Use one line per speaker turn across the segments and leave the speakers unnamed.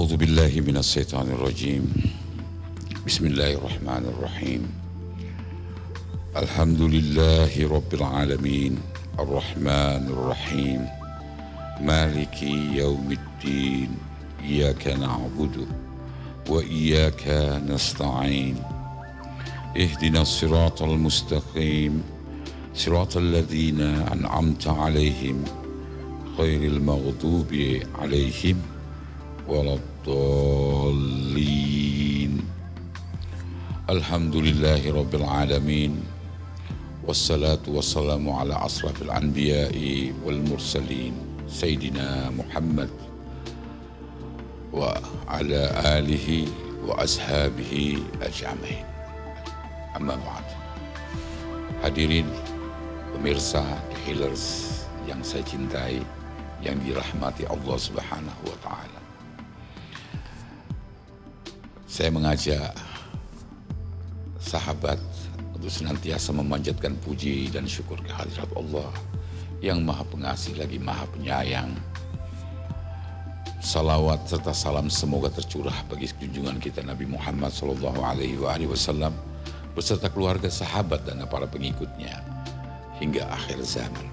أعوذ بالله من الشيطان الرجيم. بسم الله الرحمن الرحيم. الحمد لله رب العالمين الرحمن الرحيم مالك يوم الدين إياك نعبد وإياك نستعين اهدنا الصراط المستقيم صراط الذين أنعمت عليهم غير المغضوب عليهم ولا الضالين. الحمد لله رب العالمين والصلاة والسلام على أشرف الأنبياء والمرسلين سيدنا محمد وعلى آله وأصحابه أجمعين. Amma ba'd. Hadirin pemirsa The Healers yang saya cintai, yang dirahmati Allah Subhanahu wa Ta'ala. Saya mengajak sahabat untuk senantiasa memanjatkan puji dan syukur kehadirat Allah yang Maha Pengasih lagi Maha Penyayang. Salawat serta salam semoga tercurah bagi junjungan kita Nabi Muhammad SAW beserta keluarga, sahabat dan para pengikutnya hingga akhir zaman.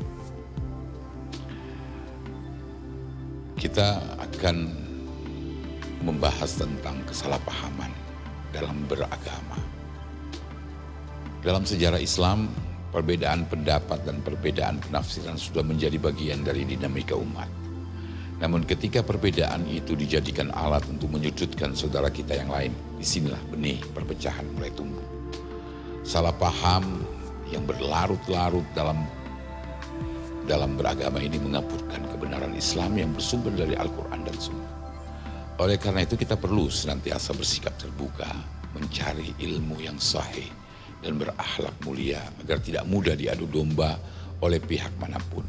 Kita akan membahas tentang kesalahpahaman dalam beragama. Dalam sejarah Islam, perbedaan pendapat dan perbedaan penafsiran sudah menjadi bagian dari dinamika umat. Namun ketika perbedaan itu dijadikan alat untuk menyudutkan saudara kita yang lain, disinilah benih perpecahan mulai tumbuh. Salah paham yang berlarut-larut dalam beragama ini mengaburkan kebenaran Islam yang bersumber dari Al-Quran dan Sunnah. Oleh karena itu kita perlu senantiasa bersikap terbuka, mencari ilmu yang sahih dan berakhlak mulia agar tidak mudah diadu domba oleh pihak manapun.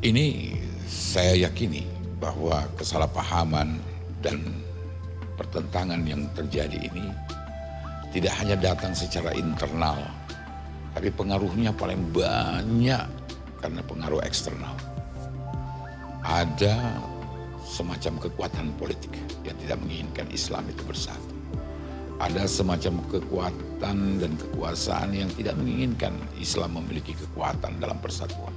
Ini saya yakini bahwa kesalahpahaman dan pertentangan yang terjadi ini tidak hanya datang secara internal, tapi pengaruhnya paling banyak karena pengaruh eksternal. Ada semacam kekuatan politik yang tidak menginginkan Islam itu bersatu. Ada semacam kekuatan dan kekuasaan yang tidak menginginkan Islam memiliki kekuatan dalam persatuan.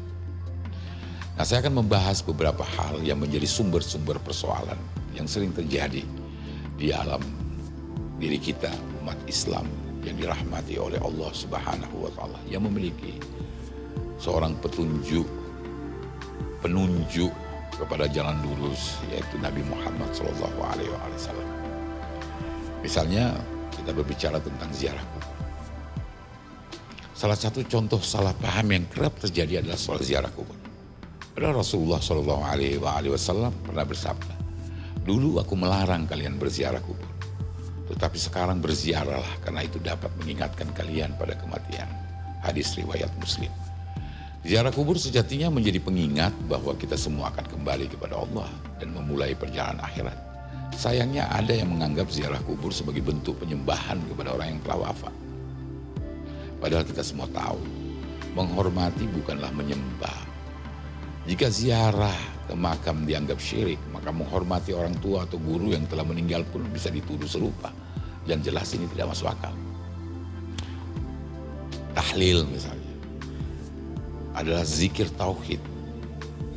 Nah, saya akan membahas beberapa hal yang menjadi sumber-sumber persoalan yang sering terjadi di alam diri kita, umat Islam yang dirahmati oleh Allah Subhanahu wa Ta'ala, yang memiliki seorang penunjuk kepada jalan lurus, yaitu Nabi Muhammad SAW. Misalnya kita berbicara tentang ziarah kubur. Salah satu contoh salah paham yang kerap terjadi adalah soal ziarah kubur. Padahal Rasulullah SAW pernah bersabda, "Dulu aku melarang kalian berziarah kubur, tetapi sekarang berziarahlah karena itu dapat mengingatkan kalian pada kematian." Hadis riwayat Muslim. Ziarah kubur sejatinya menjadi pengingat bahwa kita semua akan kembali kepada Allah dan memulai perjalanan akhirat. Sayangnya ada yang menganggap ziarah kubur sebagai bentuk penyembahan kepada orang yang telah wafat. Padahal kita semua tahu, menghormati bukanlah menyembah. Jika ziarah ke makam dianggap syirik, maka menghormati orang tua atau guru yang telah meninggal pun bisa dituduh serupa. Dan jelas ini tidak masuk akal. Tahlil misalnya adalah zikir tauhid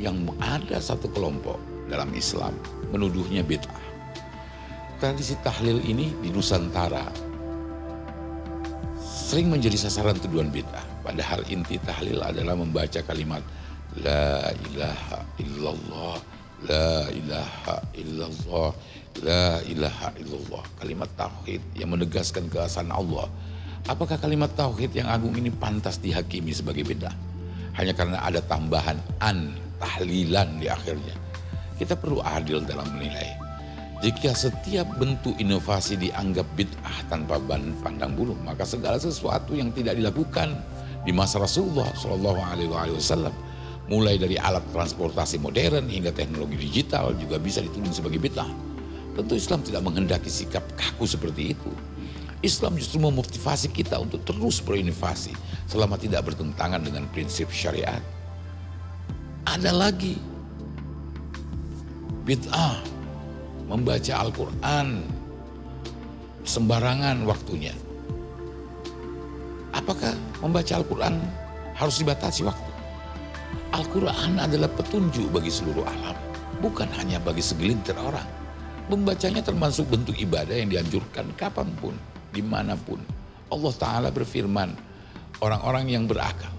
yang ada satu kelompok dalam Islam menuduhnya bid'ah. Tradisi tahlil ini di Nusantara sering menjadi sasaran tuduhan bid'ah. Padahal inti tahlil adalah membaca kalimat La ilaha illallah, la ilaha illallah, la ilaha illallah. Kalimat tauhid yang menegaskan keesaan Allah. Apakah kalimat tauhid yang agung ini pantas dihakimi sebagai bid'ah hanya karena ada tambahan tahlilan di akhirnya? Kita perlu adil dalam menilai. Jika setiap bentuk inovasi dianggap bid'ah tanpa pandang bulu, maka segala sesuatu yang tidak dilakukan di masa Rasulullah SAW, mulai dari alat transportasi modern hingga teknologi digital, juga bisa dituding sebagai bid'ah. Tentu Islam tidak menghendaki sikap kaku seperti itu. Islam justru memotivasi kita untuk terus berinovasi selama tidak bertentangan dengan prinsip syariat. Ada lagi bid'ah, membaca Al-Quran sembarangan waktunya. Apakah membaca Al-Quran harus dibatasi waktu? Al-Quran adalah petunjuk bagi seluruh alam, bukan hanya bagi segelintir orang. Membacanya termasuk bentuk ibadah yang dianjurkan kapanpun, dimanapun. Allah Ta'ala berfirman, orang-orang yang berakal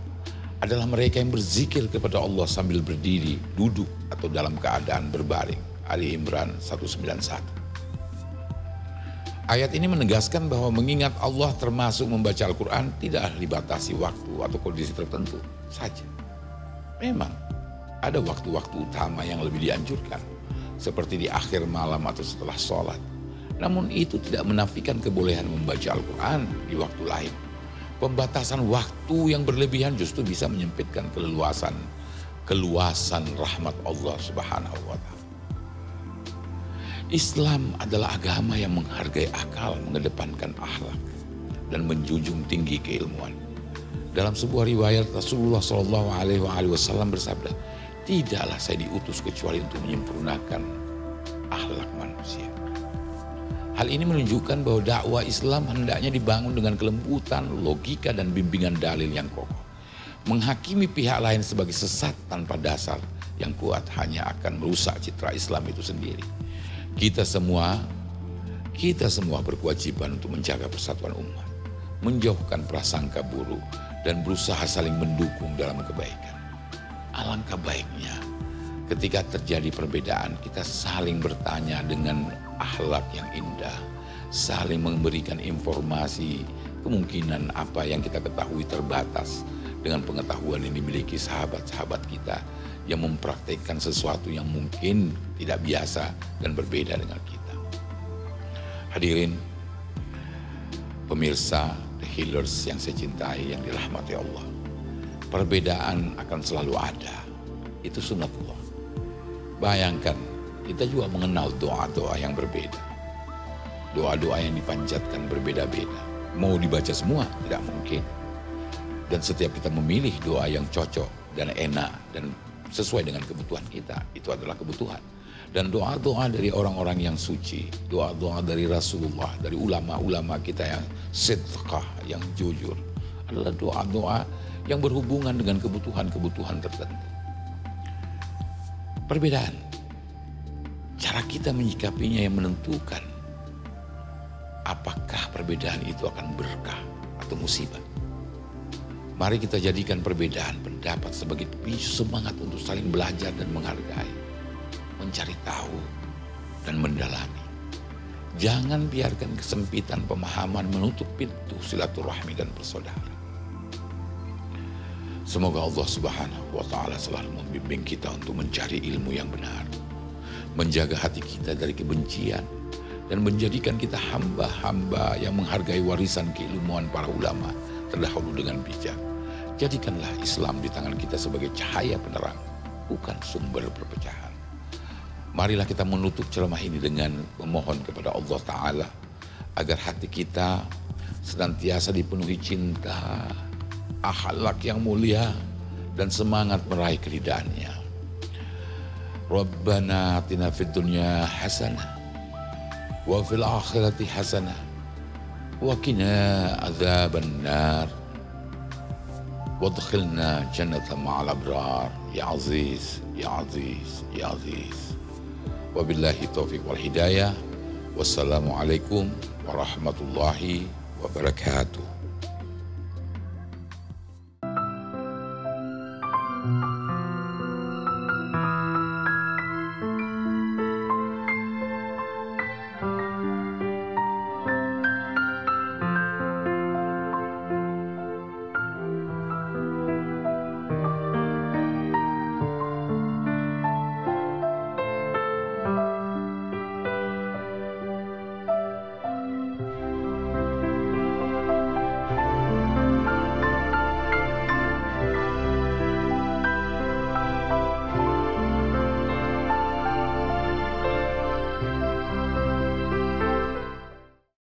adalah mereka yang berzikir kepada Allah sambil berdiri, duduk, atau dalam keadaan berbaring. Ali Imran 191. Ayat ini menegaskan bahwa mengingat Allah termasuk membaca Al-Quran tidaklah dibatasi waktu atau kondisi tertentu saja. Memang ada waktu-waktu utama yang lebih dianjurkan, seperti di akhir malam atau setelah sholat. Namun itu tidak menafikan kebolehan membaca Al-Quran di waktu lain. Pembatasan waktu yang berlebihan justru bisa menyempitkan keluasan rahmat Allah Subhanahu wa Ta'ala. Islam adalah agama yang menghargai akal, mengedepankan akhlak, dan menjunjung tinggi keilmuan. Dalam sebuah riwayat Rasulullah SAW bersabda, tidaklah saya diutus kecuali untuk menyempurnakan akhlak manusia. Hal ini menunjukkan bahwa dakwah Islam hendaknya dibangun dengan kelembutan, logika, dan bimbingan dalil yang kokoh. Menghakimi pihak lain sebagai sesat tanpa dasar yang kuat hanya akan merusak citra Islam itu sendiri. Kita semua berkewajiban untuk menjaga persatuan umat, menjauhkan prasangka buruk, dan berusaha saling mendukung dalam kebaikan. Alangkah baiknya ketika terjadi perbedaan, kita saling bertanya dengan akhlak yang indah, saling memberikan informasi. Kemungkinan apa yang kita ketahui terbatas dengan pengetahuan yang dimiliki sahabat-sahabat kita yang mempraktikkan sesuatu yang mungkin tidak biasa dan berbeda dengan kita. Hadirin, pemirsa, the healers yang saya cintai, yang dirahmati Allah. Perbedaan akan selalu ada, itu sunnatullah. Bayangkan, kita juga mengenal doa-doa yang berbeda. Doa-doa yang dipanjatkan berbeda-beda. Mau dibaca semua? Tidak mungkin. Dan setiap kita memilih doa yang cocok dan enak dan sesuai dengan kebutuhan kita, itu adalah kebutuhan. Dan doa-doa dari orang-orang yang suci, doa-doa dari Rasulullah, dari ulama-ulama kita yang sidqah, yang jujur, adalah doa-doa yang berhubungan dengan kebutuhan-kebutuhan tertentu. Perbedaan, cara kita menyikapinya yang menentukan apakah perbedaan itu akan berkah atau musibah. Mari kita jadikan perbedaan pendapat sebagai picu semangat untuk saling belajar dan menghargai, mencari tahu dan mendalami. Jangan biarkan kesempitan pemahaman menutup pintu silaturahmi dan persaudaraan. Semoga Allah Subhanahu wa Ta'ala selalu membimbing kita untuk mencari ilmu yang benar, menjaga hati kita dari kebencian, dan menjadikan kita hamba-hamba yang menghargai warisan keilmuan para ulama terdahulu dengan bijak. Jadikanlah Islam di tangan kita sebagai cahaya penerang, bukan sumber perpecahan. Marilah kita menutup ceramah ini dengan memohon kepada Allah Ta'ala agar hati kita senantiasa dipenuhi cinta, akhlak yang mulia, dan semangat meraih keridhaannya. Rabbana atina fid dunya hasanah wa fil akhirati hasanah wa qina adzabannar wadkhilna jannata ma'al abrar ya aziz ya aziz ya aziz. Wabillahi taufiq wal hidayah. Wassalamualaikum warahmatullahi wabarakatuh.